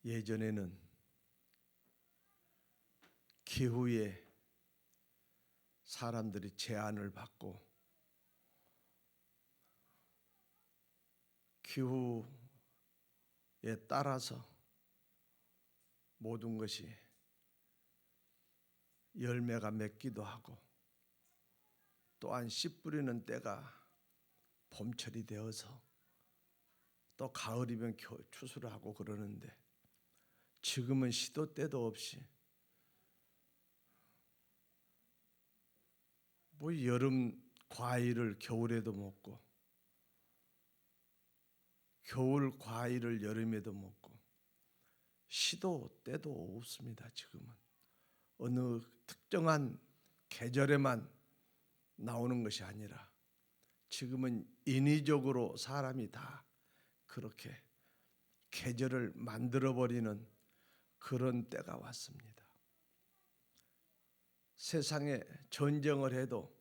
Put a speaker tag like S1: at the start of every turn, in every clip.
S1: 예전에는 기후에 사람들이 제한을 받고 기후에 따라서 모든 것이 열매가 맺기도 하고 또한 씨 뿌리는 때가 봄철이 되어서 또 가을이면 추수를 하고 그러는데 지금은 시도 때도 없이 뭐 여름 과일을 겨울에도 먹고 겨울 과일을 여름에도 먹고 시도 때도 없습니다. 지금은 어느 특정한 계절에만 나오는 것이 아니라 지금은 인위적으로 사람이 다 그렇게 계절을 만들어버리는 그런 때가 왔습니다. 세상에 전쟁을 해도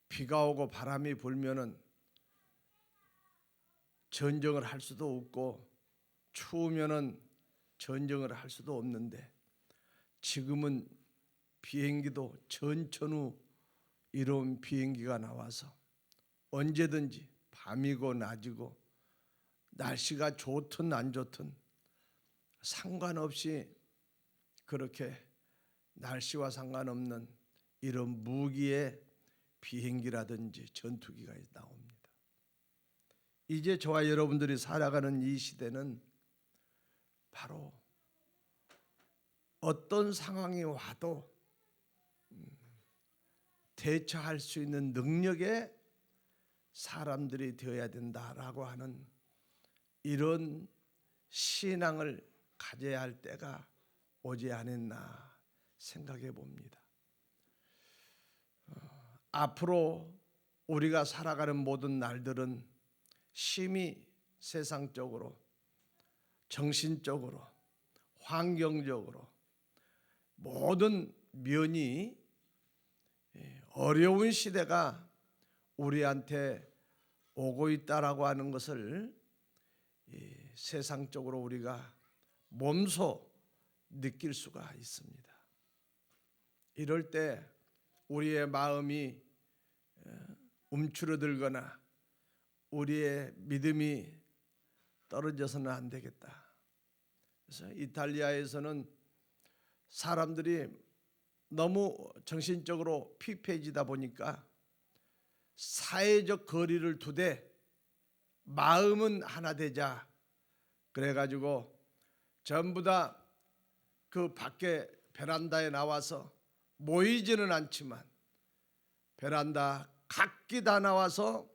S1: 비가 오고 바람이 불면은 전쟁을 할 수도 없고 추우면은 전쟁을 할 수도 없는데 지금은 비행기도 전천후 이런 비행기가 나와서 언제든지 밤이고 낮이고 날씨가 좋든 안 좋든 상관없이 그렇게 날씨와 상관없는 이런 무기의 비행기라든지 전투기가 나옵니다. 이제 저와 여러분들이 살아가는 이 시대는 바로 어떤 상황이 와도 대처할 수 있는 능력의 사람들이 되어야 된다라고 하는 이런 신앙을 가져야 할 때가 오지 않았나 생각해 봅니다. 앞으로 우리가 살아가는 모든 날들은 심히 세상적으로, 정신적으로, 환경적으로 모든 면이 어려운 시대가 우리한테 오고 있다라고 하는 것을 세상적으로 우리가 몸소 느낄 수가 있습니다. 이럴 때 우리의 마음이 움츠러들거나 우리의 믿음이 떨어져서는 안 되겠다. 그래서 이탈리아에서는 사람들이 너무 정신적으로 피폐해지다 보니까 사회적 거리를 두되 마음은 하나 되자 그래가지고 전부 다 그 밖에 베란다에 나와서 모이지는 않지만 베란다 각기 다 나와서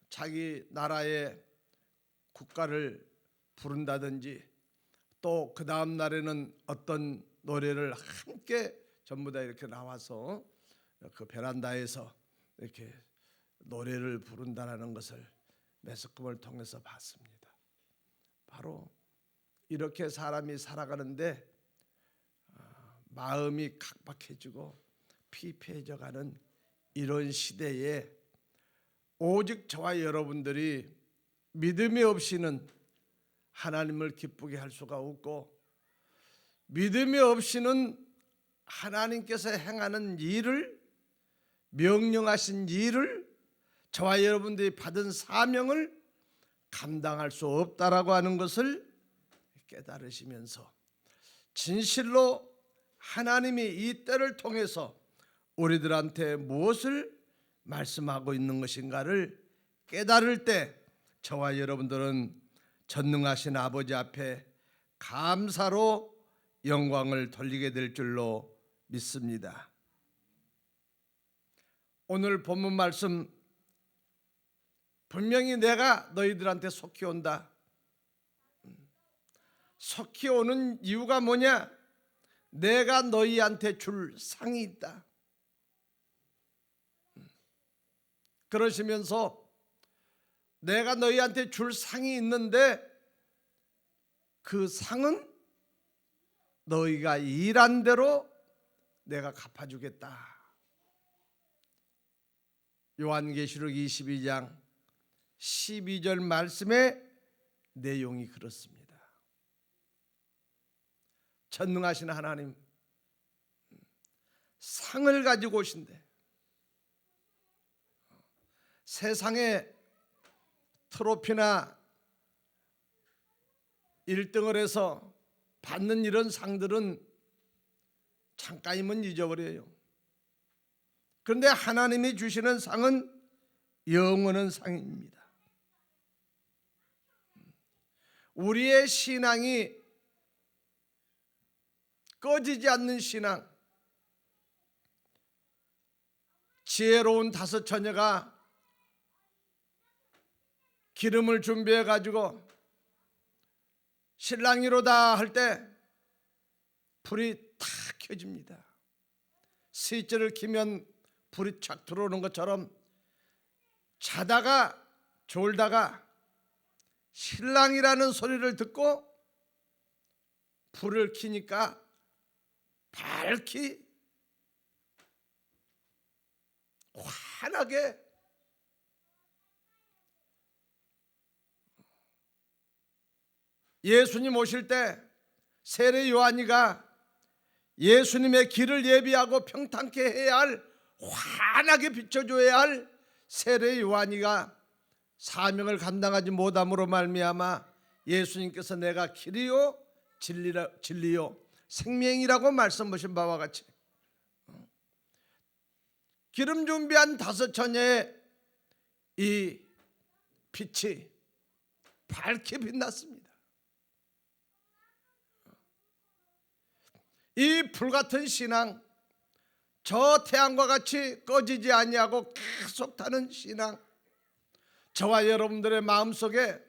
S1: 자기 나라의 국가를 부른다든지 또 그 다음 날에는 어떤 노래를 함께 전부 다 이렇게 나와서 그 베란다에서 이렇게 노래를 부른다라는 것을 매스컴을 통해서 봤습니다. 바로 이렇게 사람이 살아가는데 마음이 각박해지고 피폐해져가는 이런 시대에 오직 저와 여러분들이 믿음이 없이는 하나님을 기쁘게 할 수가 없고 믿음이 없이는 하나님께서 행하는 일을 명령하신 일을 저와 여러분들이 받은 사명을 감당할 수 없다라고 하는 것을 깨달으시면서 진실로 하나님이 이 때를 통해서 우리들한테 무엇을 말씀하고 있는 것인가를 깨달을 때 저와 여러분들은 전능하신 아버지 앞에 감사로 영광을 돌리게 될 줄로 믿습니다. 오늘 본문 말씀 분명히 내가 너희들한테 속히 온다. 속히 오는 이유가 뭐냐? 내가 너희한테 줄 상이 있다. 그러시면서 내가 너희한테 줄 상이 있는데 그 상은 너희가 일한 대로 내가 갚아주겠다. 요한계시록 22장 12절 말씀에 내용이 그렇습니다. 전능하신 하나님, 상을 가지고 오신대. 세상에 트로피나 1등을 해서 받는 이런 상들은 잠깐이면 잊어버려요. 그런데 하나님이 주시는 상은 영원한 상입니다. 우리의 신앙이 꺼지지 않는 신앙, 지혜로운 5 처녀가 기름을 준비해 가지고 신랑이로다 할 때 불이 탁 켜집니다. 스위치를 키면 불이 착 들어오는 것처럼 자다가 졸다가 신랑이라는 소리를 듣고 불을 켜니까 밝히 환하게 예수님 오실 때 세례 요한이가 예수님의 길을 예비하고 평탄케 해야 할, 환하게 비춰줘야 할 세례 요한이가 사명을 감당하지 못함으로 말미암아 예수님께서 내가 길이요 진리요 생명이라고 말씀하신 바와 같이 기름 준비한 5 처녀의 이 빛이 밝게 빛났습니다. 이 불같은 신앙, 저 태양과 같이 꺼지지 아니하고 계속 타는 신앙, 저와 여러분들의 마음속에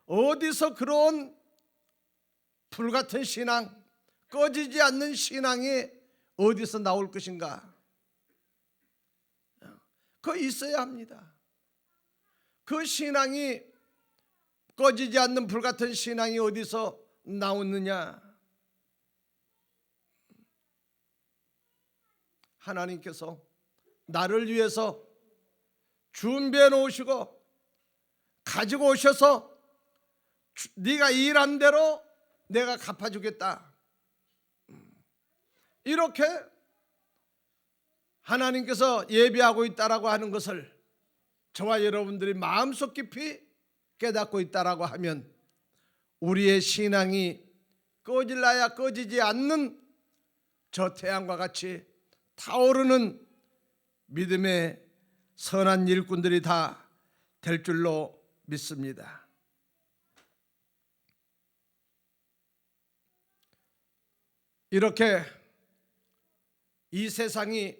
S1: 어디서 그런 불같은 신앙, 꺼지지 않는 신앙이 어디서 나올 것인가? 그거 있어야 합니다. 그 신앙이, 꺼지지 않는 불같은 신앙이 어디서 나오느냐? 하나님께서 나를 위해서 준비해 놓으시고 가지고 오셔서 네가 일한 대로 내가 갚아주겠다, 이렇게 하나님께서 예비하고 있다라고 하는 것을 저와 여러분들이 마음속 깊이 깨닫고 있다라고 하면 우리의 신앙이 꺼질라야 꺼지지 않는 저 태양과 같이 타오르는 믿음의 선한 일꾼들이 다 될 줄로 믿습니다. 이렇게 이 세상이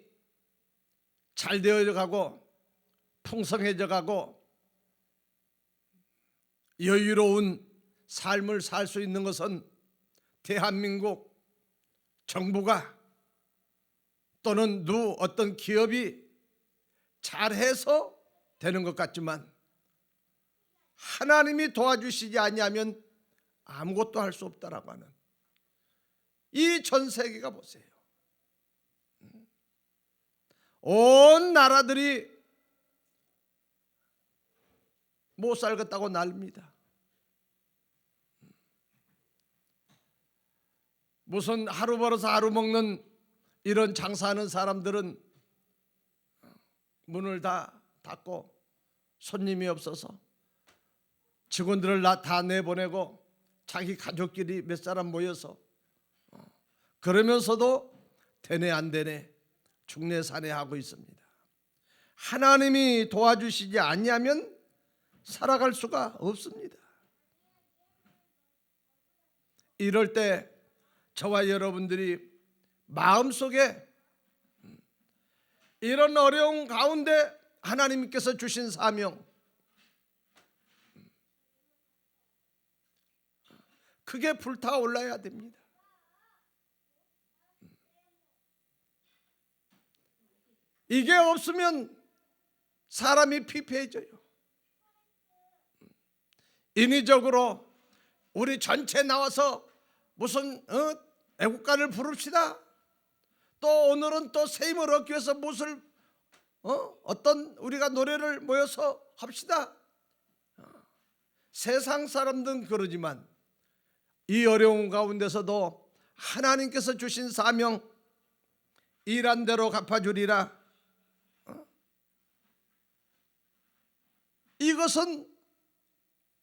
S1: 잘 되어져 가고 풍성해져 가고 여유로운 삶을 살 수 있는 것은 대한민국 정부가 또는 어떤 기업이 잘해서 되는 것 같지만 하나님이 도와주시지 아니하면 아무것도 할 수 없다라고 하는 이 전 세계가 보세요. 온 나라들이 못 살겠다고 난립니다. 무슨 하루 벌어서 하루 먹는 이런 장사하는 사람들은 문을 다 닫고 손님이 없어서 직원들을 다 내보내고 자기 가족끼리 몇 사람 모여서 그러면서도 되네 안 되네 죽네 사네 하고 있습니다. 하나님이 도와주시지 아니하면 살아갈 수가 없습니다. 이럴 때 저와 여러분들이 마음속에 이런 어려운 가운데 하나님께서 주신 사명, 크게 불타올라야 됩니다. 이게 없으면 사람이 피폐해져요. 인위적으로 우리 전체 나와서 무슨 애국가를 부릅시다. 또 오늘은 또 세임을 얻기 위해서 무엇을 어떤 우리가 노래를 모여서 합시다. 세상 사람들은 그러지만 이 어려운 가운데서도 하나님께서 주신 사명, 일한 대로 갚아주리라. 이것은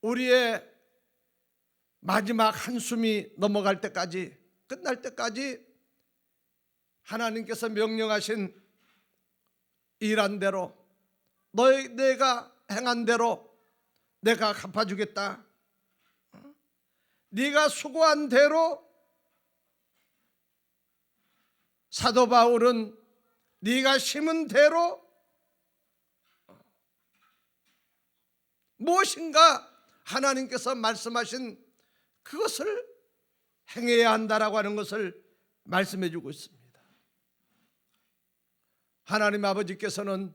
S1: 우리의 마지막 한숨이 넘어갈 때까지, 끝날 때까지 하나님께서 명령하신 일한 대로, 내가 행한 대로 내가 갚아주겠다. 네가 수고한 대로, 사도 바울은 네가 심은 대로 무엇인가 하나님께서 말씀하신 그것을 행해야 한다라고 하는 것을 말씀해 주고 있습니다. 하나님 아버지께서는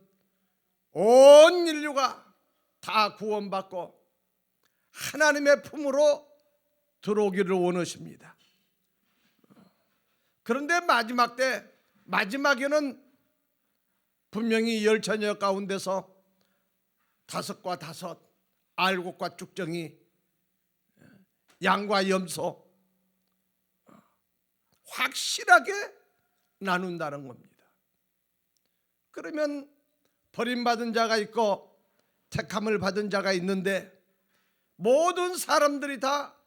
S1: 온 인류가 다 구원받고 하나님의 품으로 들어오기를 원하십니다. 그런데 마지막 때, 마지막에는 분명히 열 처녀 가운데서 5과 5, 알곡과 쭉정이, 양과 염소 확실하게 나눈다는 겁니다. 그러면 버림받은 자가 있고 택함을 받은 자가 있는데, 모든 사람들이 다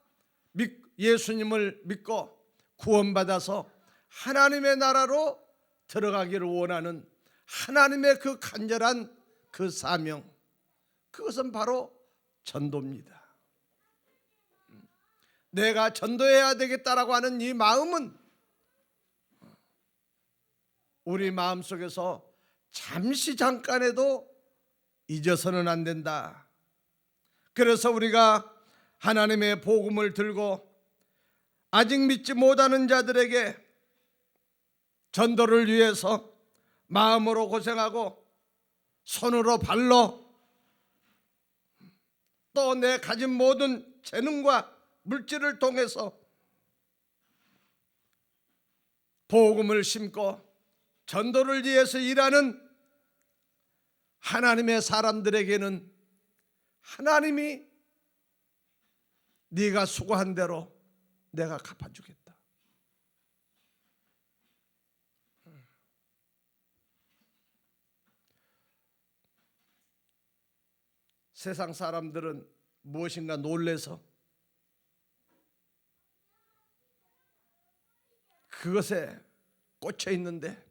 S1: 예수님을 믿고 구원받아서 하나님의 나라로 들어가기를 원하는 하나님의 그 간절한 그 사명, 그것은 바로 전도입니다. 내가 전도해야 되겠다라고 하는 이 마음은 우리 마음속에서 잠시 잠깐에도 잊어서는 안 된다. 그래서 우리가 하나님의 복음을 들고 아직 믿지 못하는 자들에게 전도를 위해서 마음으로 고생하고 손으로 발로 또 내 가진 모든 재능과 물질을 통해서 복음을 심고 전도를 위해서 일하는 하나님의 사람들에게는 하나님이 네가 수고한 대로 내가 갚아주겠다. 세상 사람들은 무엇인가 놀래서 그것에 꽂혀 있는데,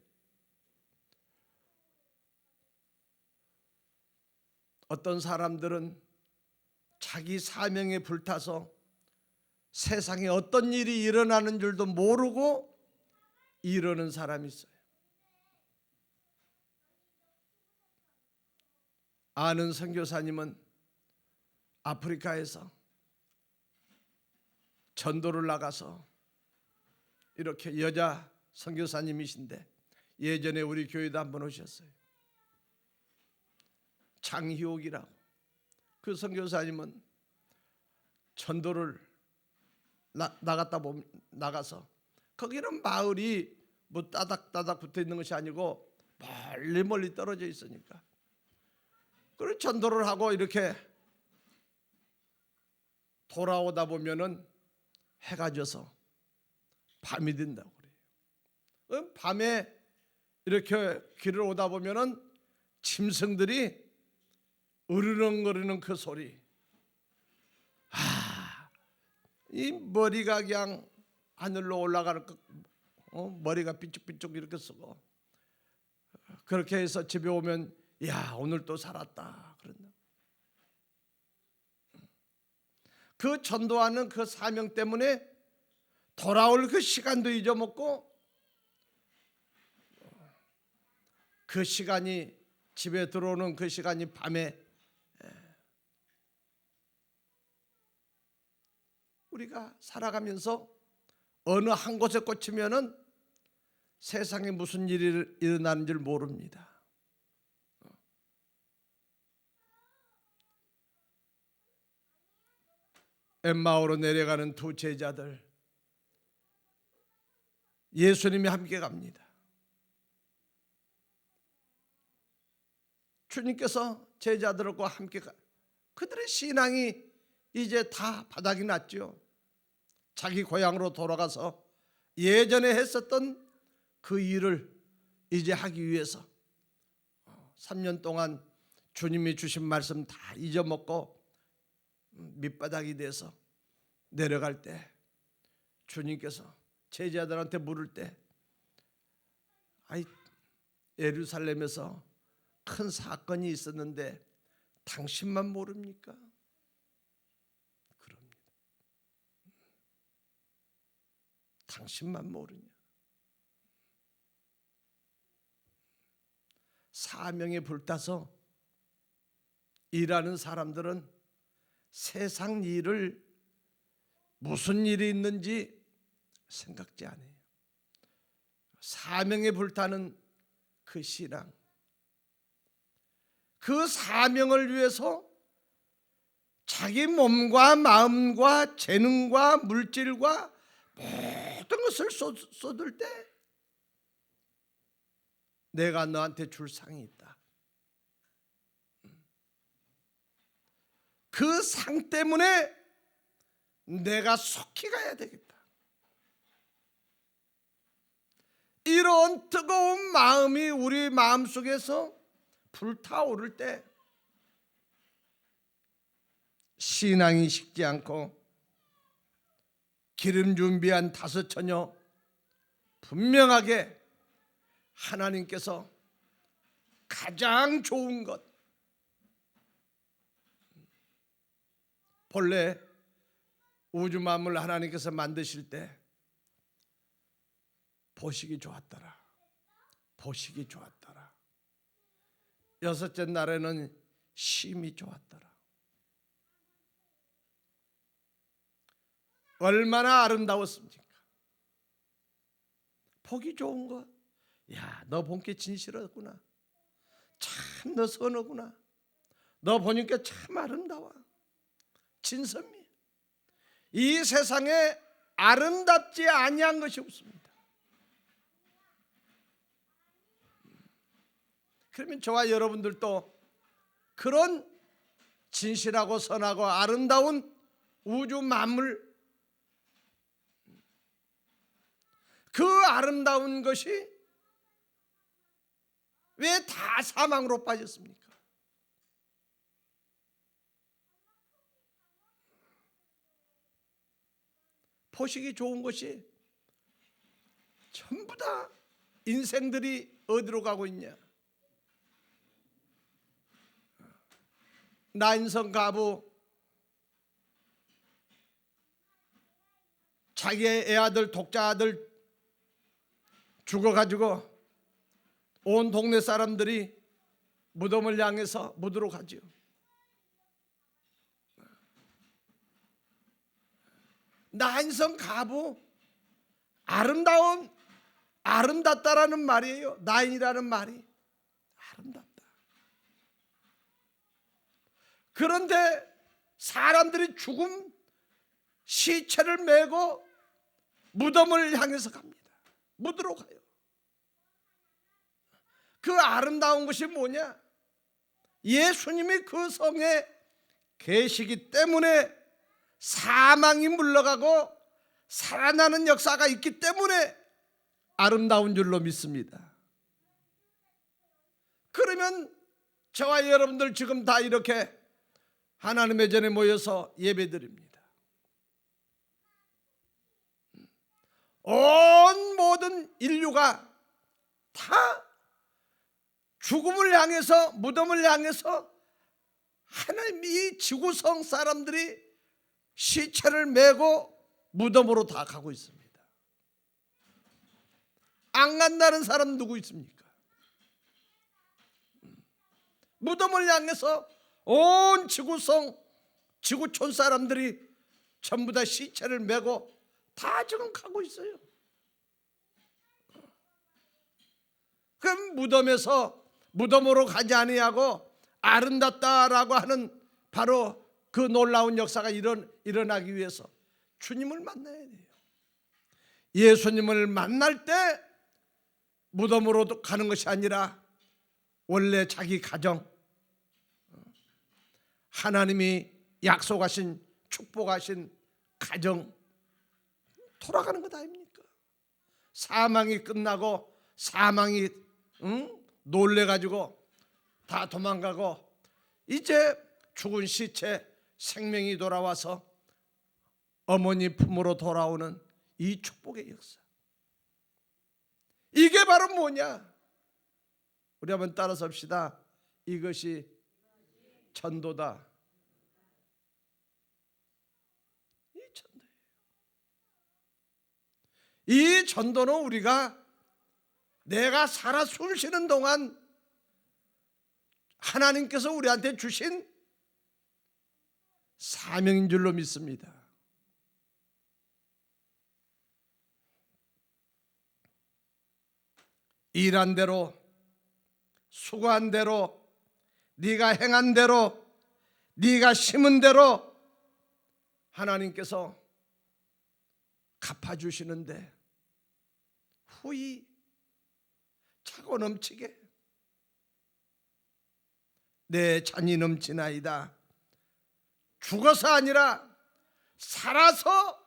S1: 어떤 사람들은 자기 사명에 불타서 세상에 어떤 일이 일어나는 줄도 모르고 이러는 사람이 있어요. 아는 선교사님은 아프리카에서 전도를 나가서, 이렇게 여자 선교사님이신데 예전에 우리 교회도 한번 오셨어요. 장희옥이라고. 그 선교사님은 전도를 나가서, 거기는 마을이 뭐 따닥따닥 붙어 있는 것이 아니고 멀리 떨어져 있으니까, 그리고 전도를 하고 이렇게 돌아오다 보면은 해가 져서 밤이 된다고 그래요. 밤에 이렇게 길을 오다 보면은 짐승들이 으르렁거리는 그 소리, 이 머리가 그냥 하늘로 올라가는 머리가 삐쭉삐쭉 이렇게 쓰고, 그렇게 해서 집에 오면 야, 오늘 또 살았다 그런다. 그 전도하는 그 사명 때문에 돌아올 그 시간도 잊어먹고, 그 시간이, 집에 들어오는 그 시간이 밤에, 우리가 살아가면서 어느 한 곳에 꽂히면은 세상에 무슨 일이 일어나는 줄 모릅니다. 엠마오로 내려가는 두 제자들, 예수님이 함께 갑니다. 주님께서 제자들과 함께 그들의 신앙이 이제 다 바닥이 났죠. 자기 고향으로 돌아가서 예전에 했었던 그 일을 이제 하기 위해서 3년 동안 주님이 주신 말씀 다 잊어먹고 밑바닥이 돼서 내려갈 때 주님께서 제자들한테 물을 때, 아이, 예루살렘에서 큰 사건이 있었는데 당신만 모릅니까? 그럽니다. 당신만 모르냐? 사명에 불타서 일하는 사람들은 세상 일을 무슨 일이 있는지 생각지 않아요. 사명에 불타는 그 신앙, 그 사명을 위해서 자기 몸과 마음과 재능과 물질과 모든 것을 쏟을 때 내가 너한테 줄 상이 있다. 그 상 때문에 내가 속히 가야 되겠다. 이런 뜨거운 마음이 우리 마음속에서 불타오를 때 신앙이 식지 않고 기름 준비한 5 처녀 분명하게 하나님께서 가장 좋은 것, 본래 우주 만물 하나님께서 만드실 때 보시기 좋았더라. 보시기 좋았더라. 6째 날에는 심히 좋았더라. 얼마나 아름다웠습니까? 보기 좋은 것. 야, 너 본게 진실하구나. 참 너 선하구나. 너 보니까 참 아름다워. 진선미. 이 세상에 아름답지 아니한 것이 없습니다. 그러면 저와 여러분들도 그런 진실하고 선하고 아름다운 우주 만물, 그 아름다운 것이 왜 다 사망으로 빠졌습니까? 보시기 좋은 것이 전부 다 인생들이 어디로 가고 있냐? 나인성 가부 자기의 애아들 독자아들 죽어가지고 온 동네 사람들이 무덤을 향해서 묻으러 가지요. 나인성 가부 아름답다라는 말이에요. 나인이라는 말이 아름답다. 그런데 사람들이 죽은 시체를 메고 무덤을 향해서 갑니다. 묻으러 가요. 그 아름다운 것이 뭐냐? 예수님이 그 성에 계시기 때문에 사망이 물러가고 살아나는 역사가 있기 때문에 아름다운 줄로 믿습니다. 그러면 저와 여러분들 지금 다 이렇게 하나님의 전에 모여서 예배드립니다. 온 모든 인류가 다 죽음을 향해서 무덤을 향해서 하나님 이 지구성 사람들이 시체를 메고 무덤으로 다 가고 있습니다. 안 간다는 사람 누구 있습니까? 무덤을 향해서 온 지구성 지구촌 사람들이 전부 다 시체를 메고 다 지금 가고 있어요. 그럼 무덤으로 가지 아니하고 아름답다라고 하는 바로 그 놀라운 역사가 일어나기 위해서 주님을 만나야 돼요. 예수님을 만날 때 무덤으로 가는 것이 아니라 원래 자기 가정, 하나님이 약속하신 축복하신 가정 돌아가는 것 아닙니까? 사망이 끝나고 사망이 놀래가지고 다 도망가고 이제 죽은 시체 생명이 돌아와서 어머니 품으로 돌아오는 이 축복의 역사. 이게 바로 뭐냐? 우리 한번 따라서 합시다. 이것이 전도다. 이 전도예요. 이 전도는 우리가 내가 살아 숨 쉬는 동안 하나님께서 우리한테 주신 사명인 줄로 믿습니다. 일한 대로, 수고한 대로, 네가 행한 대로, 네가 심은 대로 하나님께서 갚아주시는데 후히 차고 넘치게 내 잔이 넘치나이다. 죽어서 아니라 살아서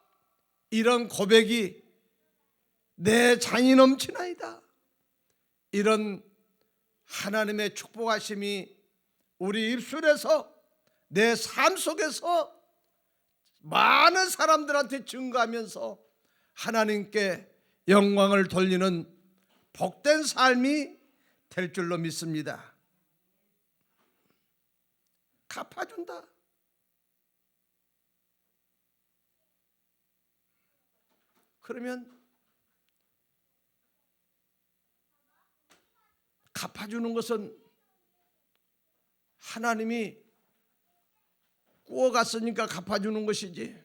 S1: 이런 고백이 내 잔이 넘치나이다. 이런 하나님의 축복하심이 우리 입술에서 내 삶 속에서 많은 사람들한테 증거하면서 하나님께 영광을 돌리는 복된 삶이 될 줄로 믿습니다. 갚아준다. 그러면 갚아주는 것은 하나님이 구워갔으니까 갚아주는 것이지,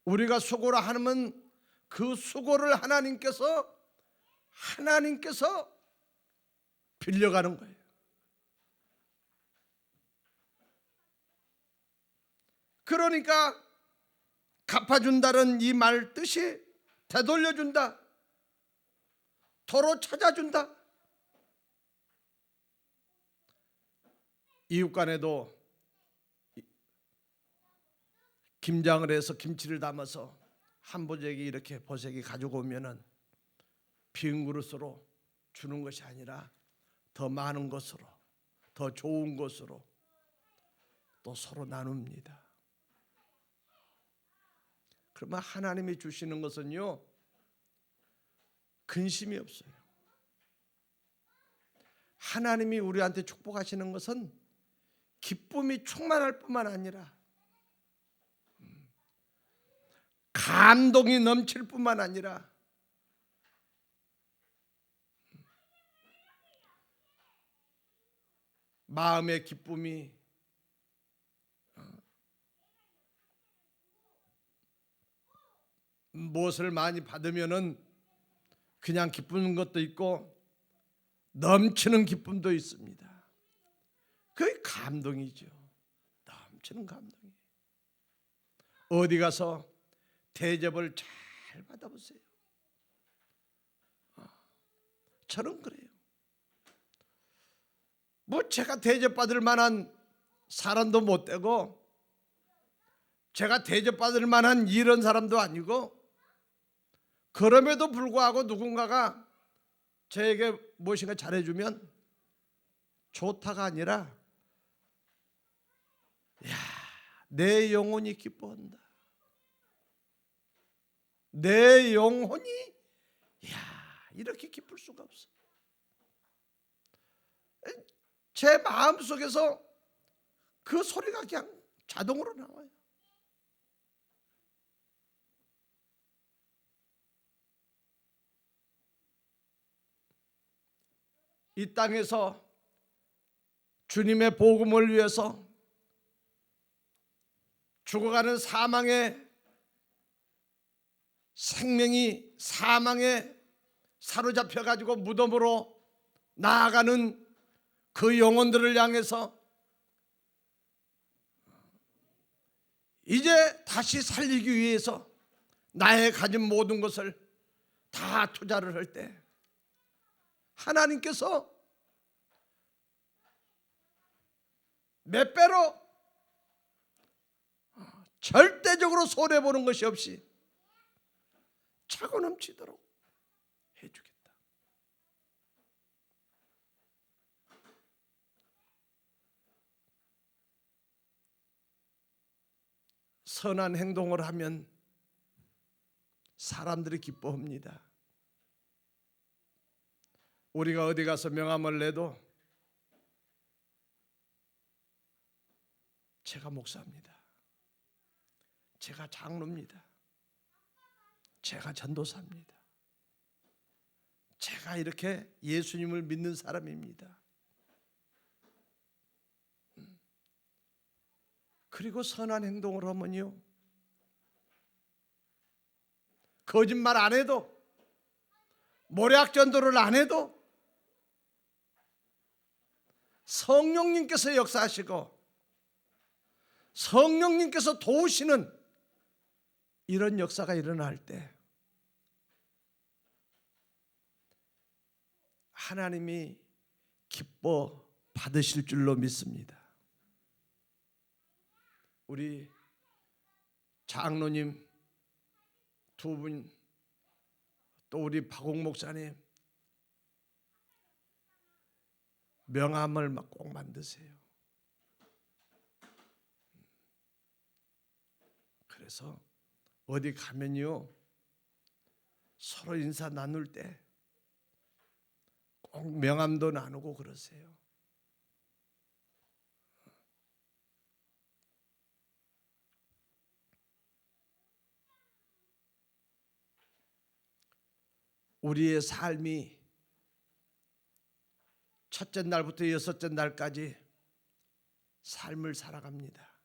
S1: 우리가 수고를 하면 그 수고를 하나님께서 빌려가는 거예요. 그러니까 갚아준다는 이 말 뜻이 되돌려준다, 도로 찾아준다. 이웃 간에도 김장을 해서 김치를 담아서 한 보재기 이렇게 보재기 가지고 오면은 빈 그릇으로 주는 것이 아니라 더 많은 것으로, 더 좋은 것으로 또 서로 나눕니다. 그러면 하나님이 주시는 것은요, 근심이 없어요. 하나님이 우리한테 축복하시는 것은 기쁨이 충만할 뿐만 아니라 감동이 넘칠 뿐만 아니라 마음의 기쁨이 무엇을 많이 받으면은 그냥 기쁘는 것도 있고 넘치는 기쁨도 있습니다. 그게 감동이죠. 넘치는 감동이. 어디 가서 대접을 잘 받아보세요. 저는 그래요. 뭐 제가 대접받을 만한 사람도 못 되고 제가 대접받을 만한 이런 사람도 아니고, 그럼에도 불구하고 누군가가 저에게 무엇인가 잘해주면 좋다가 아니라 내 영혼이 기뻐한다. 내 영혼이 이렇게 기쁠 수가 없어. 제 마음속에서 그 소리가 그냥 자동으로 나와요. 이 땅에서 주님의 복음을 위해서 죽어가는 사망의 생명이 사망에 사로잡혀 가지고 무덤으로 나아가는 그 영혼들을 향해서 이제 다시 살리기 위해서 나의 가진 모든 것을 다 투자를 할 때 하나님께서 몇 배로 절대적으로 손해보는 것이 없이 차고 넘치도록 해주겠다. 선한 행동을 하면 사람들이 기뻐합니다. 우리가 어디 가서 명함을 내도 제가 목사입니다, 제가 장로입니다, 제가 전도사입니다, 제가 이렇게 예수님을 믿는 사람입니다. 그리고 선한 행동을 하면요, 거짓말 안 해도, 모략 전도를 안 해도 성령님께서 역사하시고 성령님께서 도우시는 이런 역사가 일어날 때 하나님이 기뻐 받으실 줄로 믿습니다. 우리 장로님 두 분, 또 우리 박옥 목사님 명함을 꼭 만드세요. 그래서 어디 가면요, 서로 인사 나눌 때 꼭 명함도 나누고 그러세요. 우리의 삶이 첫째 날부터 여섯째 날까지 삶을 살아갑니다.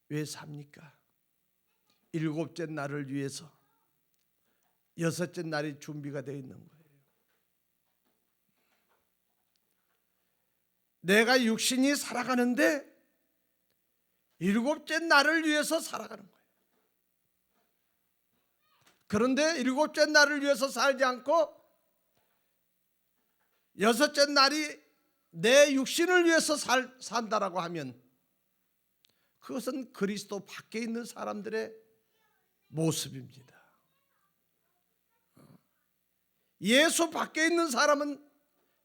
S1: 왜 삽니까? 일곱째 날을 위해서 여섯째 날이 준비가 되어 있는 거예요. 내가 육신이 살아가는데 일곱째 날을 위해서 살아가는 거예요. 그런데 일곱째 날을 위해서 살지 않고 여섯째 날이 내 육신을 위해서 산다라고 하면 그것은 그리스도 밖에 있는 사람들의 모습입니다. 예수 밖에 있는 사람은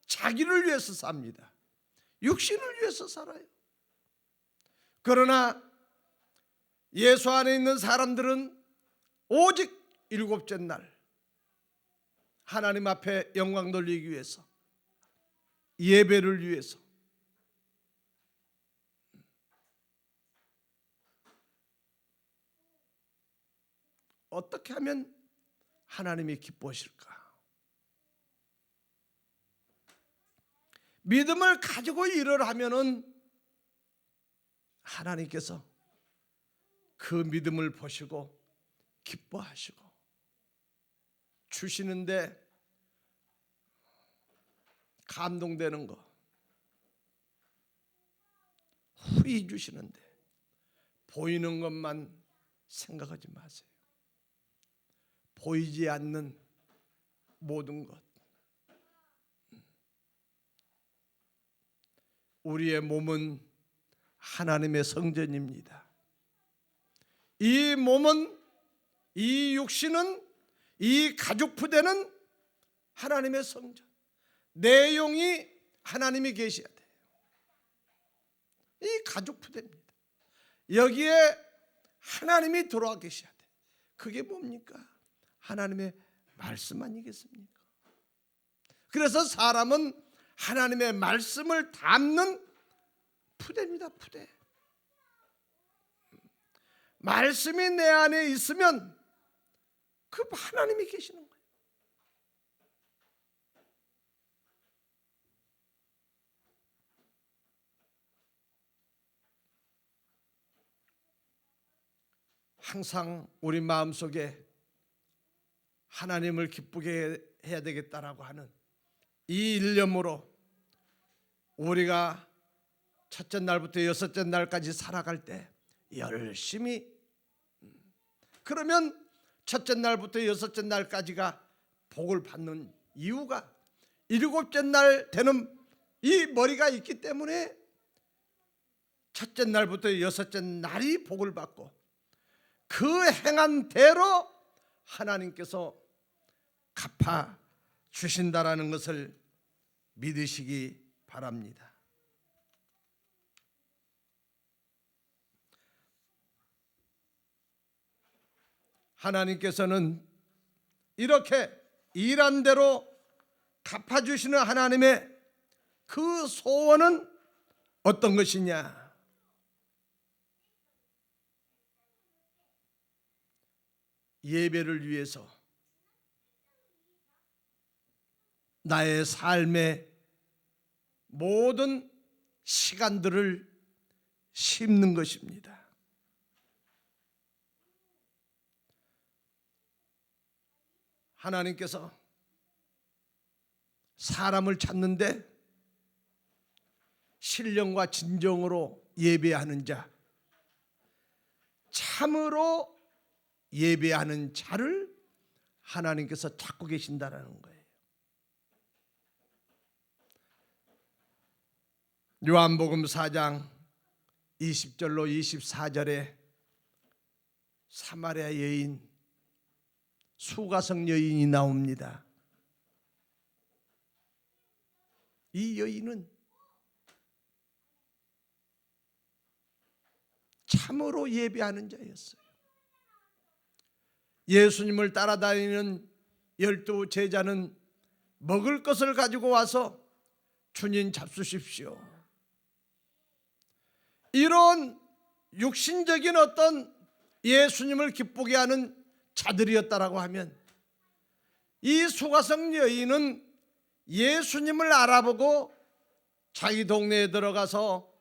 S1: 자기를 위해서 삽니다. 육신을 위해서 살아요. 그러나 예수 안에 있는 사람들은 오직 일곱째 날 하나님 앞에 영광 돌리기 위해서, 예배를 위해서 어떻게 하면 하나님이 기뻐하실까? 믿음을 가지고 일을 하면은 하나님께서 그 믿음을 보시고 기뻐하시고 주시는데 감동되는 거, 후히 주시는데 보이는 것만 생각하지 마세요. 보이지 않는 모든 것, 우리의 몸은 하나님의 성전입니다. 이 몸은, 이 육신은, 이 가죽 부대는 하나님의 성전, 내용이 하나님이 계셔야 돼요. 이 가죽 부대입니다. 여기에 하나님이 들어와 계셔야 돼요. 그게 뭡니까? 하나님의 말씀 아니겠습니까? 그래서 사람은 하나님의 말씀을 담는 부대입니다. 부대. 말씀이 내 안에 있으면 그 하나님이 계시는 거예요. 항상 우리 마음속에 하나님을 기쁘게 해야 되겠다라고 하는 이 일념으로 우리가 첫째 날부터 여섯째 날까지 살아갈 때 열심히, 그러면 첫째 날부터 여섯째 날까지가 복을 받는 이유가 일곱째 날 되는 이 머리가 있기 때문에 첫째 날부터 여섯째 날이 복을 받고 그 행한 대로 하나님께서 갚아 주신다라는 것을 믿으시기 바랍니다. 하나님께서는 이렇게 일한 대로 갚아주시는 하나님의 그 소원은 어떤 것이냐? 예배를 위해서 나의 삶의 모든 시간들을 심는 것입니다. 하나님께서 사람을 찾는데 신령과 진정으로 예배하는 자, 참으로 예배하는 자를 하나님께서 찾고 계신다라는 거예요. 요한복음 4장 20절로 24절에 사마리아 여인, 수가성 여인이 나옵니다. 이 여인은 참으로 예배하는 자였어요. 예수님을 따라다니는 12 제자는 먹을 것을 가지고 와서 주님 잡수십시오. 이런 육신적인 어떤 예수님을 기쁘게 하는 자들이었다라고 하면, 이 수가성 여인은 예수님을 알아보고 자기 동네에 들어가서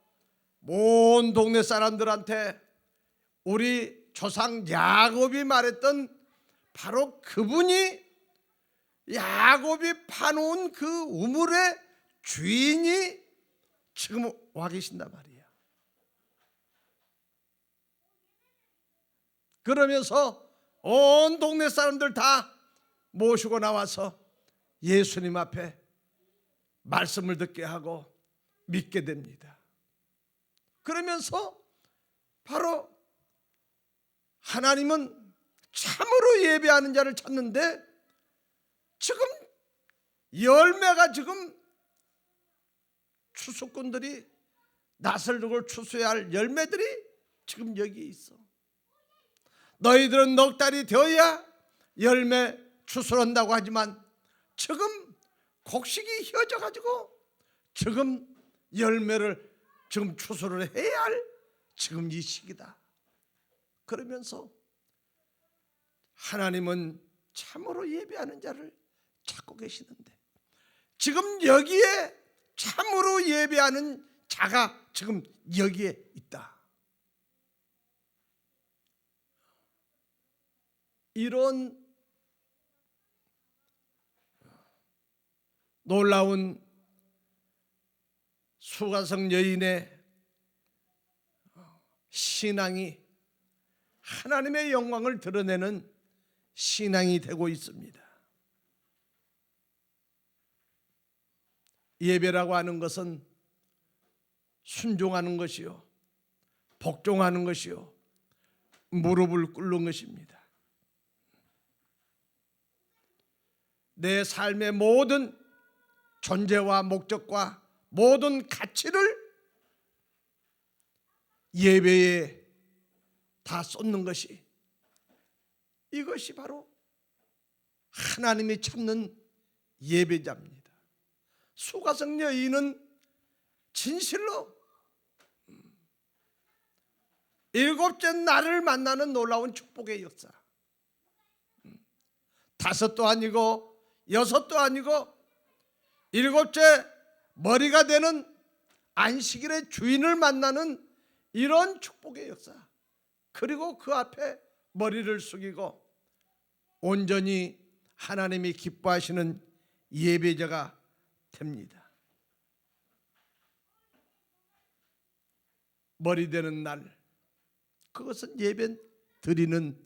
S1: 온 동네 사람들한테 우리 조상 야곱이 말했던 바로 그분이, 야곱이 파놓은 그 우물의 주인이 지금 와 계신단 말이야. 그러면서 온 동네 사람들 다 모시고 나와서 예수님 앞에 말씀을 듣게 하고 믿게 됩니다. 그러면서 바로 하나님은 참으로 예배하는 자를 찾는데, 지금 열매가, 지금 추수꾼들이 낫을 두고 추수해야 할 열매들이 지금 여기 있어. 너희들은 넉 달이 되어야 열매 추수한다고 하지만 지금 곡식이 휘어져 가지고 지금 열매를 지금 추수를 해야 할 지금 이 시기다. 그러면서 하나님은 참으로 예배하는 자를 찾고 계시는데, 지금 여기에 참으로 예배하는 자가 지금 여기에 있다. 이런 놀라운 수가성 여인의 신앙이 하나님의 영광을 드러내는 신앙이 되고 있습니다. 예배라고 하는 것은 순종하는 것이요, 복종하는 것이요, 무릎을 꿇는 것입니다. 내 삶의 모든 존재와 목적과 모든 가치를 예배에 다 쏟는 것이, 이것이 바로 하나님이 찾는 예배자입니다. 수가성 여인은 진실로 일곱째 날을 만나는 놀라운 축복의 역사, 다섯도 아니고 여섯도 아니고 일곱째 머리가 되는 안식일의 주인을 만나는 이런 축복의 역사, 그리고 그 앞에 머리를 숙이고 온전히 하나님이 기뻐하시는 예배자가 됩니다. 머리 되는 날, 그것은 예배 드리는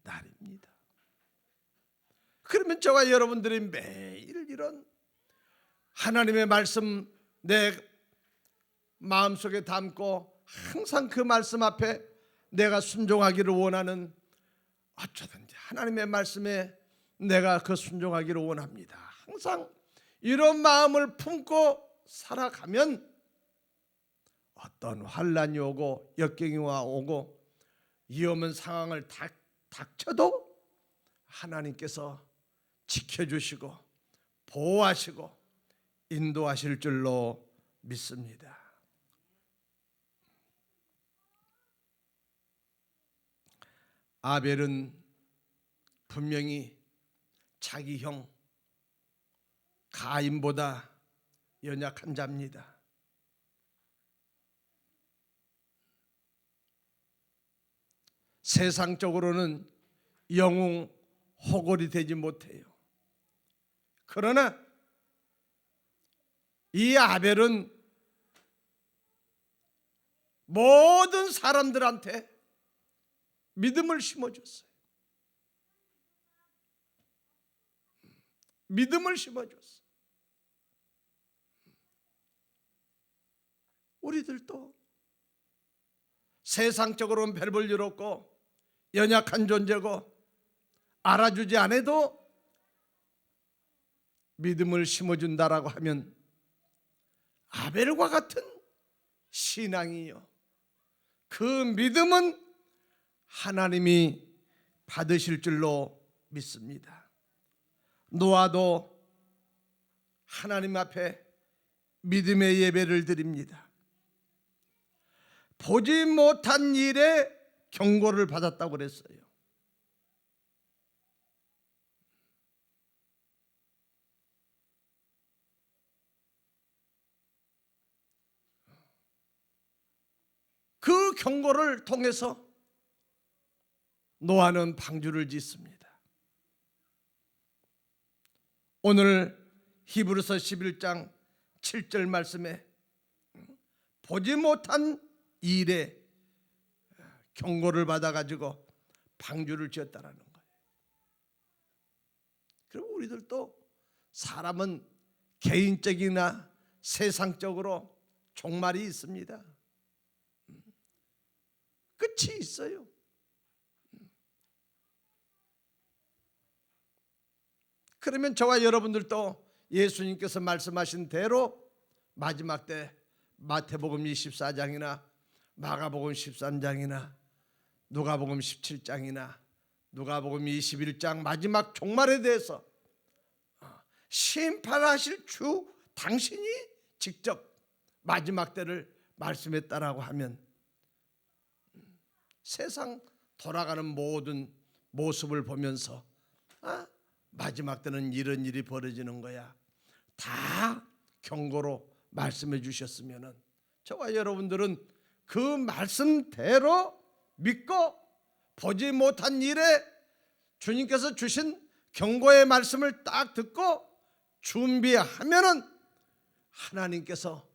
S1: 날입니다. 그러면 저와 여러분들이 매일 이런 하나님의 말씀 내 마음속에 담고 항상 그 말씀 앞에 내가 순종하기를 원하는 어쩌든지 하나님의 말씀에 내가 그 순종하기를 원합니다. 항상 이런 마음을 품고 살아가면 어떤 환난이 오고 역경이 오고 위험한 상황을 닥쳐도 하나님께서 지켜주시고 보호하시고 인도하실 줄로 믿습니다. 아벨은 분명히 자기 형 가인보다 연약한 자입니다. 세상적으로는 영웅 호골이 되지 못해요. 그러나 이 아벨은 모든 사람들한테 믿음을 심어줬어요. 믿음을 심어줬어요. 우리들도 세상적으로는 별 볼 일 없고 연약한 존재고 알아주지 않아도 믿음을 심어준다라고 하면 아벨과 같은 신앙이요, 그 믿음은 하나님이 받으실 줄로 믿습니다. 노아도 하나님 앞에 믿음의 예배를 드립니다. 보지 못한 일에 경고를 받았다고 그랬어요. 그 경고를 통해서 노아는 방주를 짓습니다. 오늘 히브리서 11장 7절 말씀에 보지 못한 일에 경고를 받아가지고 방주를 지었다라는 거예요. 그럼 우리들도 사람은 개인적이나 세상적으로 종말이 있습니다. 끝이 있어요. 그러면 저와 여러분들도 예수님께서 말씀하신 대로 마지막 때 마태복음 24장이나 마가복음 13장이나 누가복음 17장이나 누가복음 21장 마지막 종말에 대해서 심판하실 주 당신이 직접 마지막 때를 말씀했다라고 하면 세상 돌아가는 모든 모습을 보면서 마지막 때는 이런 일이 벌어지는 거야, 다 경고로 말씀해 주셨으면 저와 여러분들은 그 말씀대로 믿고 보지 못한 일에 주님께서 주신 경고의 말씀을 딱 듣고 준비하면은 하나님께서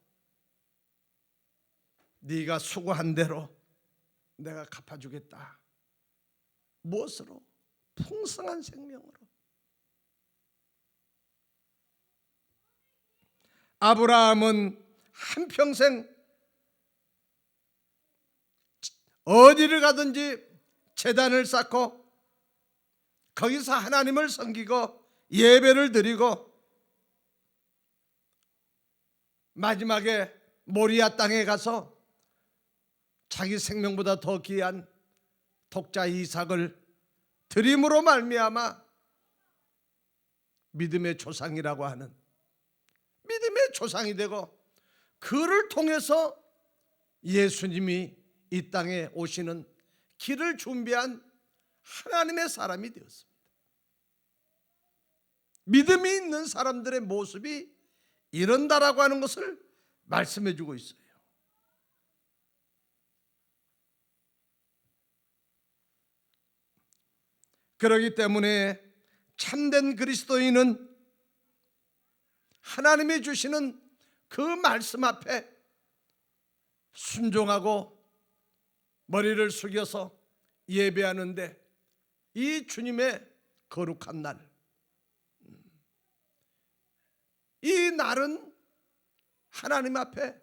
S1: 네가 수고한 대로 내가 갚아주겠다. 무엇으로? 풍성한 생명으로. 아브라함은 한평생 어디를 가든지 제단을 쌓고 거기서 하나님을 섬기고 예배를 드리고 마지막에 모리아 땅에 가서 자기 생명보다 더 귀한 독자 이삭을 드림으로 말미암아 믿음의 조상이라고 하는 믿음의 조상이 되고, 그를 통해서 예수님이 이 땅에 오시는 길을 준비한 하나님의 사람이 되었습니다. 믿음이 있는 사람들의 모습이 이런다라고 하는 것을 말씀해 주고 있어요. 그렇기 때문에 참된 그리스도인은 하나님이 주시는 그 말씀 앞에 순종하고 머리를 숙여서 예배하는데, 이 주님의 거룩한 날, 이 날은 하나님 앞에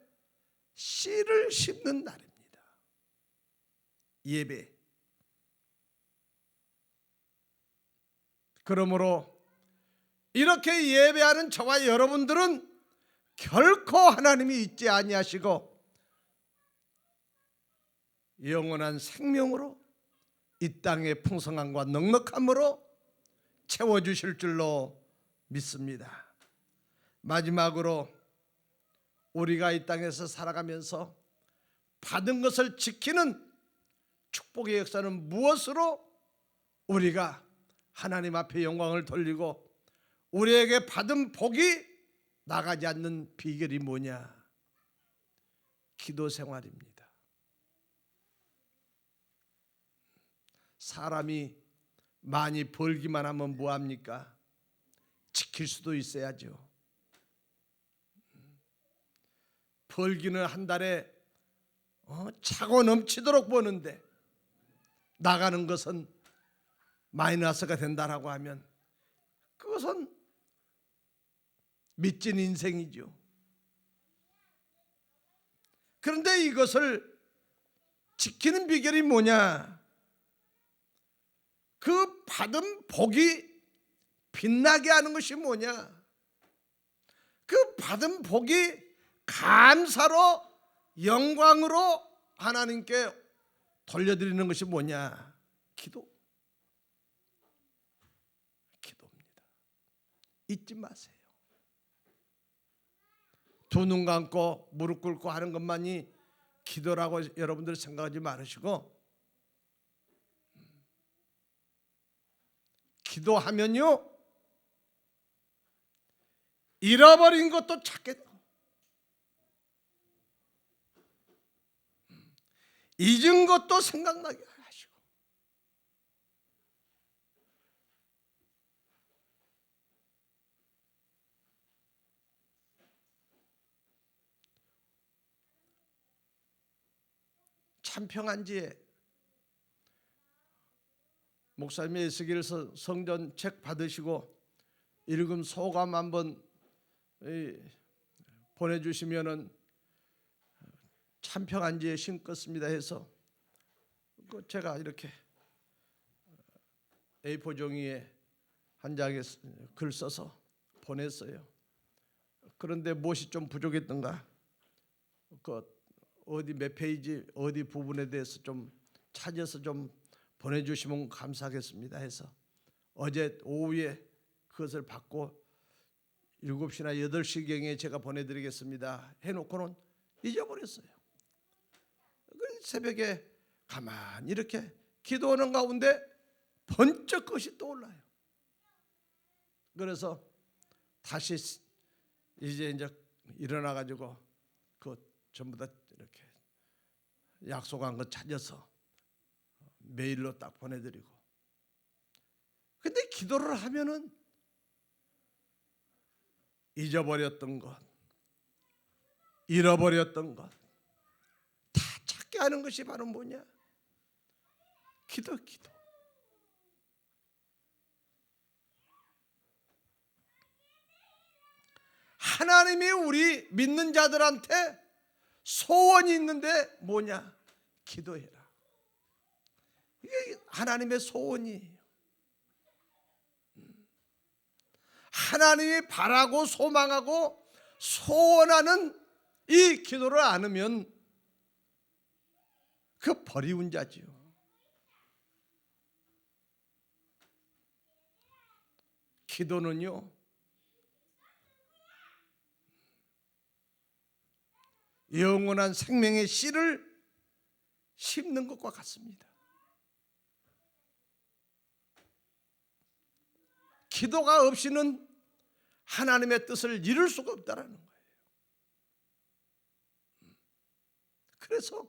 S1: 씨를 심는 날입니다. 예배. 그러므로 이렇게 예배하는 저와 여러분들은 결코 하나님이 잊지 아니하시고 영원한 생명으로 이 땅의 풍성함과 넉넉함으로 채워주실 줄로 믿습니다. 마지막으로 우리가 이 땅에서 살아가면서 받은 것을 지키는 축복의 역사는 무엇으로 우리가 하나님 앞에 영광을 돌리고 우리에게 받은 복이 나가지 않는 비결이 뭐냐? 기도 생활입니다. 사람이 많이 벌기만 하면 뭐합니까? 지킬 수도 있어야죠. 벌기는 한 달에 차고 넘치도록 버는데 나가는 것은 마이너스가 된다라고 하면 그것은 미친 인생이죠. 그런데 이것을 지키는 비결이 뭐냐? 그 받은 복이 빛나게 하는 것이 뭐냐? 그 받은 복이 감사로 영광으로 하나님께 돌려드리는 것이 뭐냐? 기도입니다. 잊지 마세요. 두 눈 감고 무릎 꿇고 하는 것만이 기도라고 여러분들 생각하지 말으시고, 기도하면요 잃어버린 것도 찾게 되고 잊은 것도 생각나게 하시고, 참평안지에 목사님의 에스겔서 성전 책 받으시고 읽음 소감 한번 보내주시면은 참평안지에 심겠습니다 해서 제가 이렇게 A4 종이에 한 장에 글 써서 보냈어요. 그런데 무엇이 좀 부족했던가, 그 어디 몇 페이지 어디 부분에 대해서 좀 찾아서 좀 보내주시면 감사하겠습니다 해서 어제 오후에 그것을 받고 7시나 8시경에 제가 보내드리겠습니다 해놓고는 잊어버렸어요. 새벽에 가만히 이렇게 기도하는 가운데 번쩍 그것이 떠올라요. 그래서 다시 이제 일어나 가지고 그 전부 다 이렇게 약속한 거 찾아서 메일로 딱 보내드리고, 근데 기도를 하면은 잊어버렸던 것, 잃어버렸던 것 다 찾게 하는 것이 바로 뭐냐? 기도. 하나님이 우리 믿는 자들한테 소원이 있는데 뭐냐? 기도해라. 이게 하나님의 소원이에요. 하나님이 바라고 소망하고 소원하는 이 기도를 안 하면 그 버리운 자지요. 기도는요 영원한 생명의 씨를 심는 것과 같습니다. 기도가 없이는 하나님의 뜻을 이룰 수가 없다라는 거예요. 그래서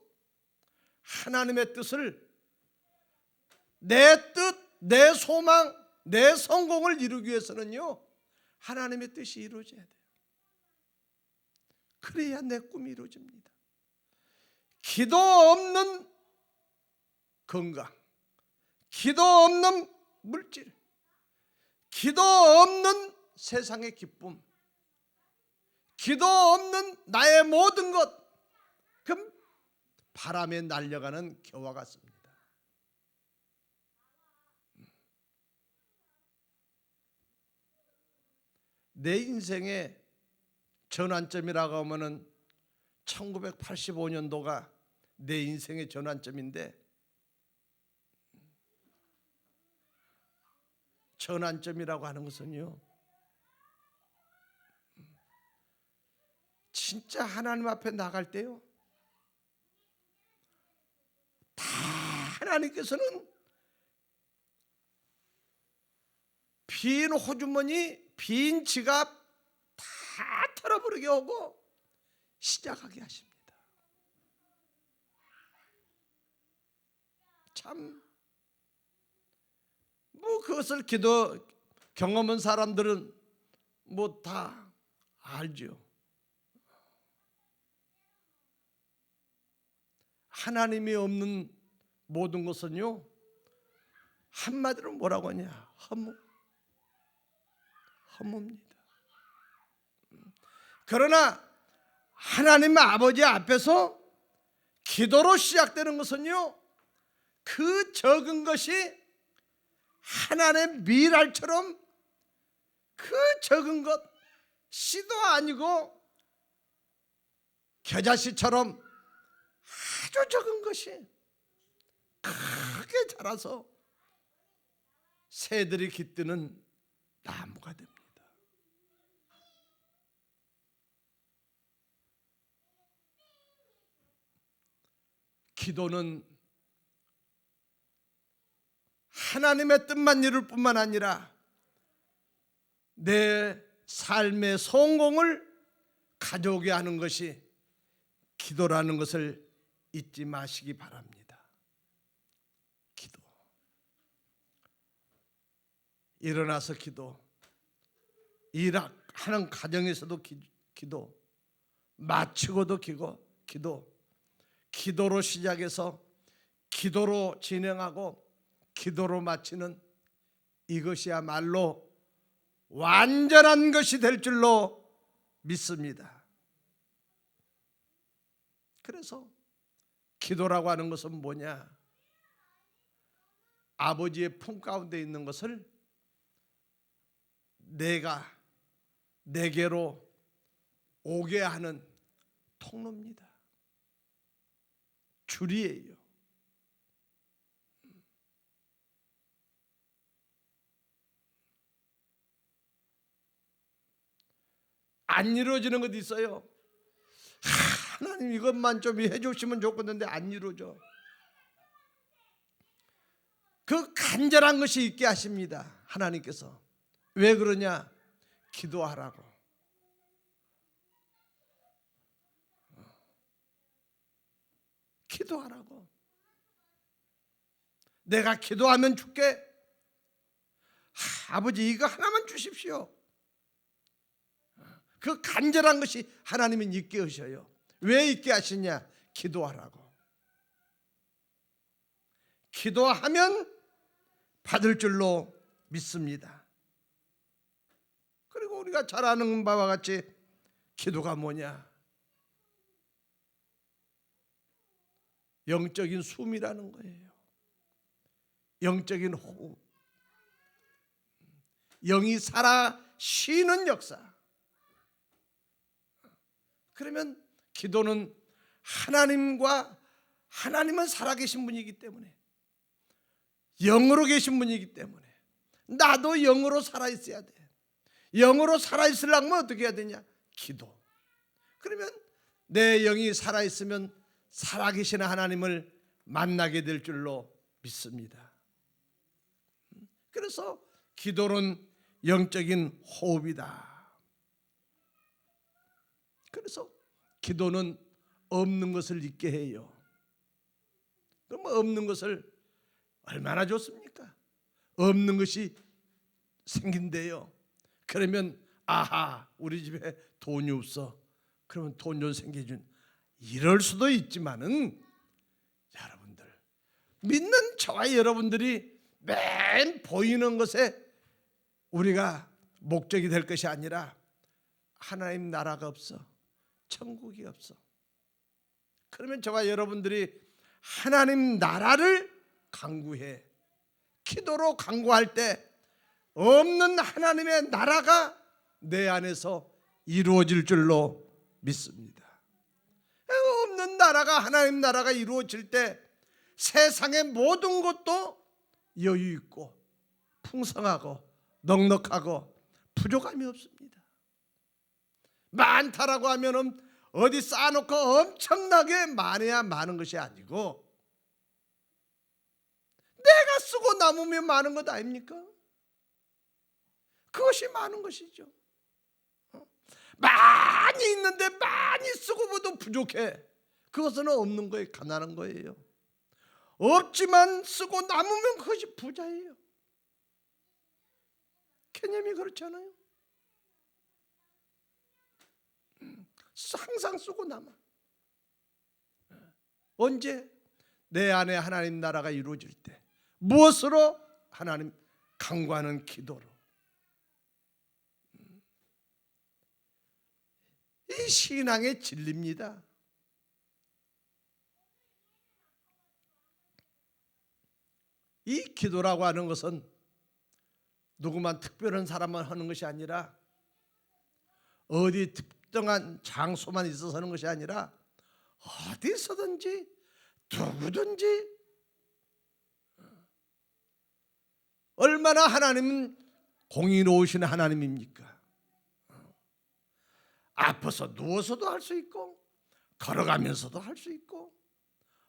S1: 하나님의 뜻을, 내 뜻, 내 소망, 내 성공을 이루기 위해서는요 하나님의 뜻이 이루어져야 돼요. 그래야 내 꿈이 이루어집니다. 기도 없는 건강, 기도 없는 물질, 기도 없는 세상의 기쁨, 기도 없는 나의 모든 것, 그럼 바람에 날려가는 겨와 같습니다. 내 인생의 전환점이라고 하면은 1985년도가 내 인생의 전환점인데, 전환점이라고 하는 것은요, 진짜 하나님 앞에 나갈 때요, 다 하나님께서는 빈 호주머니, 빈 지갑 다 털어버리게 하고 시작하게 하십니다. 참, 뭐 그것을 기도 경험한 사람들은 뭐 다 알죠. 하나님이 없는 모든 것은요, 한마디로 뭐라고 하냐, 허무입니다. 그러나 하나님 아버지 앞에서 기도로 시작되는 것은요, 그 적은 것이 하나님의 밀알처럼, 그 적은 것, 씨도 아니고 겨자씨처럼 아주 적은 것이 크게 자라서 새들이 깃드는 나무가 됩니다. 기도는 하나님의 뜻만 이룰 뿐만 아니라 내 삶의 성공을 가져오게 하는 것이 기도라는 것을 잊지 마시기 바랍니다. 기도, 일어나서 기도, 일하는 가정에서도 기도, 마치고도 기도, 기도로 시작해서 기도로 진행하고 기도로 마치는 이것이야말로 완전한 것이 될 줄로 믿습니다. 그래서 기도라고 하는 것은 뭐냐? 아버지의 품 가운데 있는 것을 내게로 오게 하는 통로입니다. 줄이에요. 안 이루어지는 것도 있어요. 하나님 이것만 좀 해주시면 좋겠는데 안 이루어져. 그 간절한 것이 있게 하십니다. 하나님께서. 왜 그러냐? 기도하라고. 기도하라고. 내가 기도하면 줄게. 아버지 이거 하나만 주십시오. 그 간절한 것이 하나님은 있게 하셔요. 왜 있게 하시냐? 기도하라고. 기도하면 받을 줄로 믿습니다. 그리고 우리가 잘 아는 바와 같이 기도가 뭐냐? 영적인 숨이라는 거예요. 영적인 호흡, 영이 살아 쉬는 역사. 그러면 기도는 하나님은 살아계신 분이기 때문에, 영으로 계신 분이기 때문에 나도 영으로 살아있어야 돼. 영으로 살아있으려면 어떻게 해야 되냐? 기도. 그러면 내 영이 살아있으면 살아계신 하나님을 만나게 될 줄로 믿습니다. 그래서 기도는 영적인 호흡이다. 그래서 기도는 없는 것을 잊게 해요. 그럼 없는 것을 얼마나 좋습니까? 없는 것이 생긴대요. 그러면 아하, 우리 집에 돈이 없어. 그러면 돈 좀 생겨준. 이럴 수도 있지만은 여러분들, 믿는 저와 여러분들이 맨 보이는 것에 우리가 목적이 될 것이 아니라 하나님 나라가 없어. 천국이 없어. 그러면 저와 여러분들이 하나님 나라를 강구해. 기도로 강구할 때 없는 하나님의 나라가 내 안에서 이루어질 줄로 믿습니다. 없는 나라가 하나님 나라가 이루어질 때 세상의 모든 것도 여유 있고 풍성하고 넉넉하고 부족함이 없습니다. 많다라고 하면은 어디 쌓아놓고 엄청나게 많아야 많은 것이 아니고 내가 쓰고 남으면 많은 것 아닙니까? 그것이 많은 것이죠. 많이 있는데 많이 쓰고 모두 부족해. 그것은 없는 거예요. 가난한 거예요. 없지만 쓰고 남으면 그것이 부자예요. 개념이 그렇잖아요. 항상 쓰고 남아. 언제? 내 안에 하나님 나라가 이루어질 때. 무엇으로? 하나님 간구하는 기도로. 이 신앙의 진리입니다. 이 기도라고 하는 것은 누구만 특별한 사람만 하는 것이 아니라 어디 특정한 장소만 있어서 하는 것이 아니라 어디서든지 누구든지 얼마나 하나님은 공의로우신 하나님입니까? 아파서 누워서도 할 수 있고 걸어가면서도 할 수 있고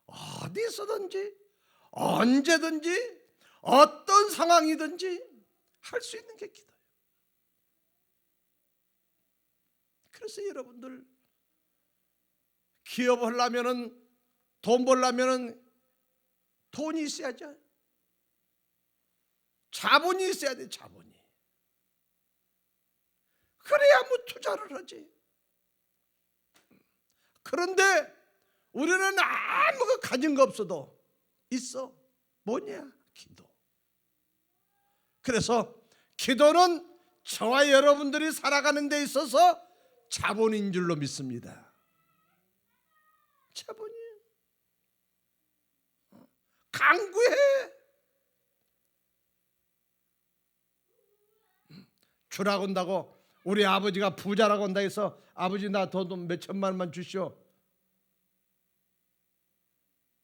S1: 어디서든지 언제든지 어떤 상황이든지 할 수 있는 게 기도예요. 그래서 여러분들 기업하려면은 돈 벌려면은 돈이 있어야죠. 자본이 있어야 돼. 자본이. 그래야 뭐 투자를 하지. 그런데 우리는 아무 가진 거 없어도 있어. 뭐냐? 기도. 그래서 기도는 저와 여러분들이 살아가는 데 있어서 자본인 줄로 믿습니다. 자본이에요. 간구해. 주라고 한다고 우리 아버지가 부자라고 한다 해서 아버지 나 돈 몇 천만 원만 주시오.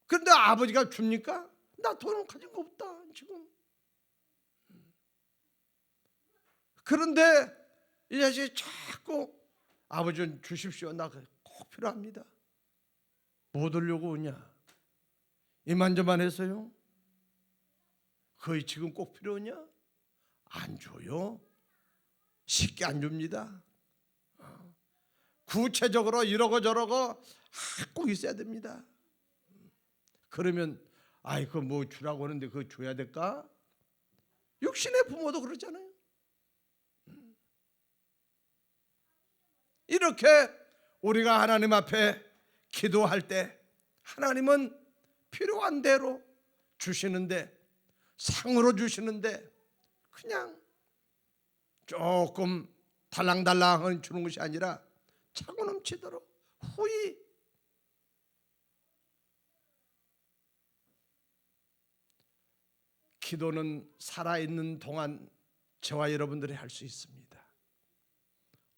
S1: 그런데 아버지가 줍니까? 나 돈은 가진 거 없다 지금. 그런데 이 자식이 자꾸 아버지 좀 주십시오. 나 꼭 필요합니다. 뭐 들려고 오냐? 이만저만 해서요? 거의 지금 꼭 필요하냐? 안 줘요. 쉽게 안 줍니다. 구체적으로 이러고 저러고 꼭 있어야 됩니다. 그러면 아이고 뭐 주라고 하는데 그거 줘야 될까? 육신의 부모도 그러잖아요. 이렇게 우리가 하나님 앞에 기도할 때 하나님은 필요한 대로 주시는데 상으로 주시는데 그냥 조금 달랑달랑 주는 것이 아니라 차고 넘치도록 후히. 기도는 살아있는 동안 저와 여러분들이 할 수 있습니다.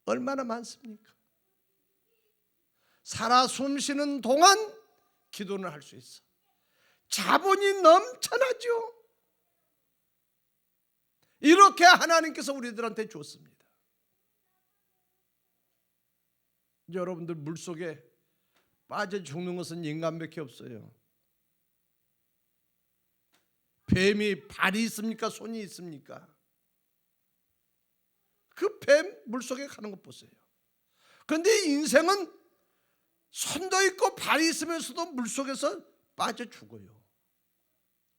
S1: 얼마나 많습니까? 살아 숨쉬는 동안 기도는 할 수 있어. 자본이 넘쳐나죠. 이렇게 하나님께서 우리들한테 줬습니다. 여러분들 물속에 빠져 죽는 것은 인간밖에 없어요. 뱀이 발이 있습니까? 손이 있습니까? 그 뱀 물속에 가는 것 보세요. 그런데 인생은 손도 있고 발이 있으면서도 물속에서 빠져 죽어요.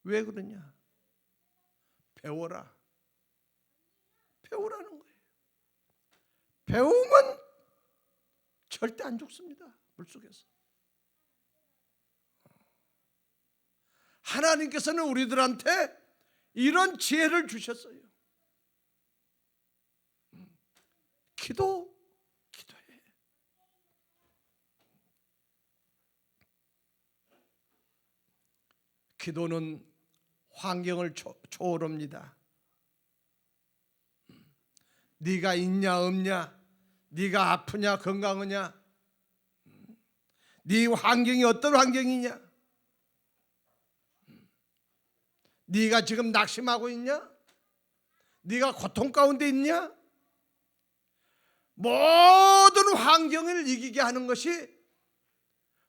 S1: 왜 그러냐? 배워라. 배우라는 거예요. 배우면 절대 안 죽습니다. 물속에서. 하나님께서는 우리들한테 이런 지혜를 주셨어요. 기도해. 기도는 환경을 초월합니다. 네가 있냐 없냐, 네가 아프냐 건강하냐, 네 환경이 어떤 환경이냐, 네가 지금 낙심하고 있냐, 네가 고통 가운데 있냐, 모든 환경을 이기게 하는 것이,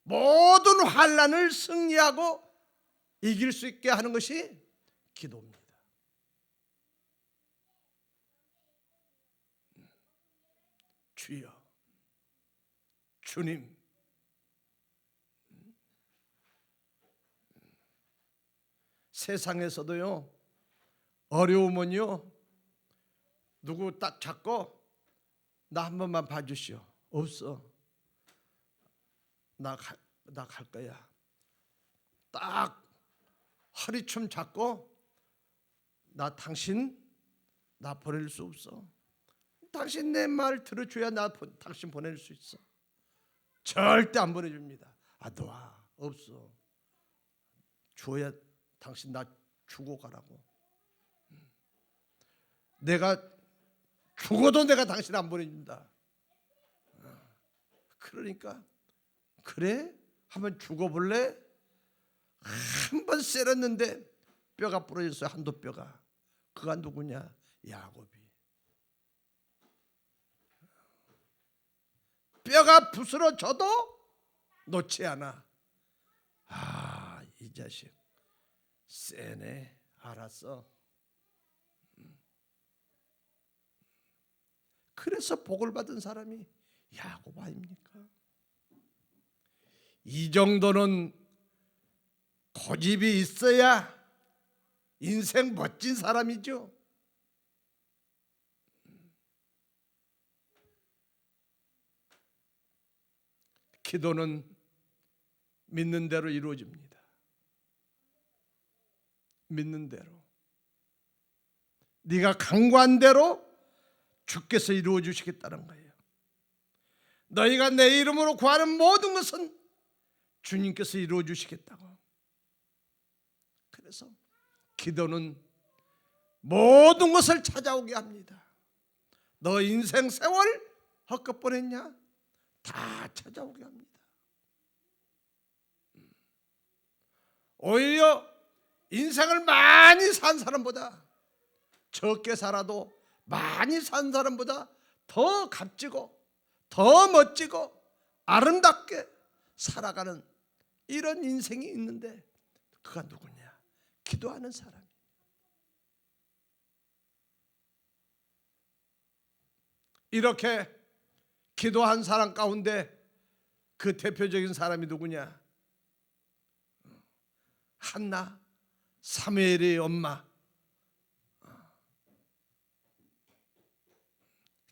S1: 모든 환난을 승리하고 이길 수 있게 하는 것이 기도입니다. 주여, 주님, 세상에서도요, 어려우면요, 누구 딱 잡고 나 한 번만 봐주시오. 없어. 나 갈 거야. 딱 허리춤 잡고 당신 보낼 수 없어. 당신 내 말 들어줘야 당신 보낼 수 있어. 절대 안 보내줍니다. 놔. 없어. 줘야 당신 나 주고 가라고. 내가 죽어도 내가 당신 안 보내준다. 그러니까 그래? 한번 죽어볼래? 한 번 쎄렸는데 뼈가 부러졌어요. 한도 뼈가. 그가 누구냐? 야곱이. 뼈가 부스러져도 놓지 않아. 이 자식 세네. 알았어. 그래서 복을 받은 사람이 야곱 아닙니까? 이 정도는 고집이 있어야 인생 멋진 사람이죠. 기도는 믿는 대로 이루어집니다. 믿는 대로. 네가 간구한 대로 주께서 이루어 주시겠다는 거예요. 너희가 내 이름으로 구하는 모든 것은 주님께서 이루어 주시겠다고. 그래서 기도는 모든 것을 찾아오게 합니다. 너 인생 세월 헛것 보냈냐? 다 찾아오게 합니다. 오히려 인생을 많이 산 사람보다, 적게 살아도 많이 산 사람보다 더 값지고 더 멋지고 아름답게 살아가는 이런 인생이 있는데, 그가 누구냐? 기도하는 사람. 이렇게 기도한 사람 가운데 그 대표적인 사람이 누구냐? 한나, 사무엘의 엄마.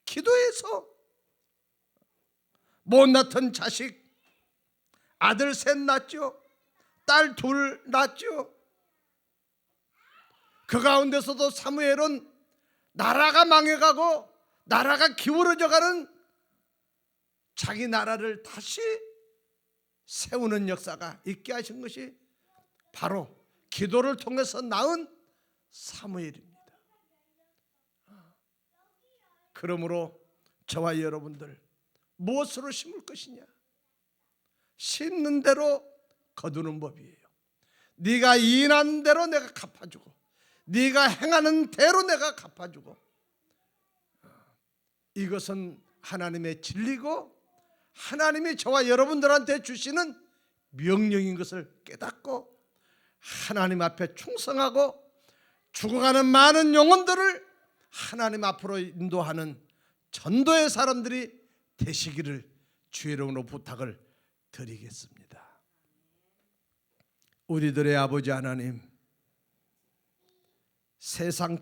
S1: 기도해서 못 낳던 자식, 아들 셋 낳죠. 딸 둘 낳죠. 그 가운데서도 사무엘은 나라가 망해가고 나라가 기울어져가는 자기 나라를 다시 세우는 역사가 있게 하신 것이 바로 기도를 통해서 낳은 사무엘입니다. 그러므로 저와 여러분들 무엇으로 심을 것이냐? 심는 대로 거두는 법이에요. 네가 인한 대로 내가 갚아주고, 네가 행하는 대로 내가 갚아주고, 이것은 하나님의 진리고 하나님이 저와 여러분들한테 주시는 명령인 것을 깨닫고 하나님 앞에 충성하고 죽어가는 많은 영혼들을 하나님 앞으로 인도하는 전도의 사람들이 되시기를 주의 이름으로 부탁을 드리겠습니다. 우리들의 아버지 하나님, 세상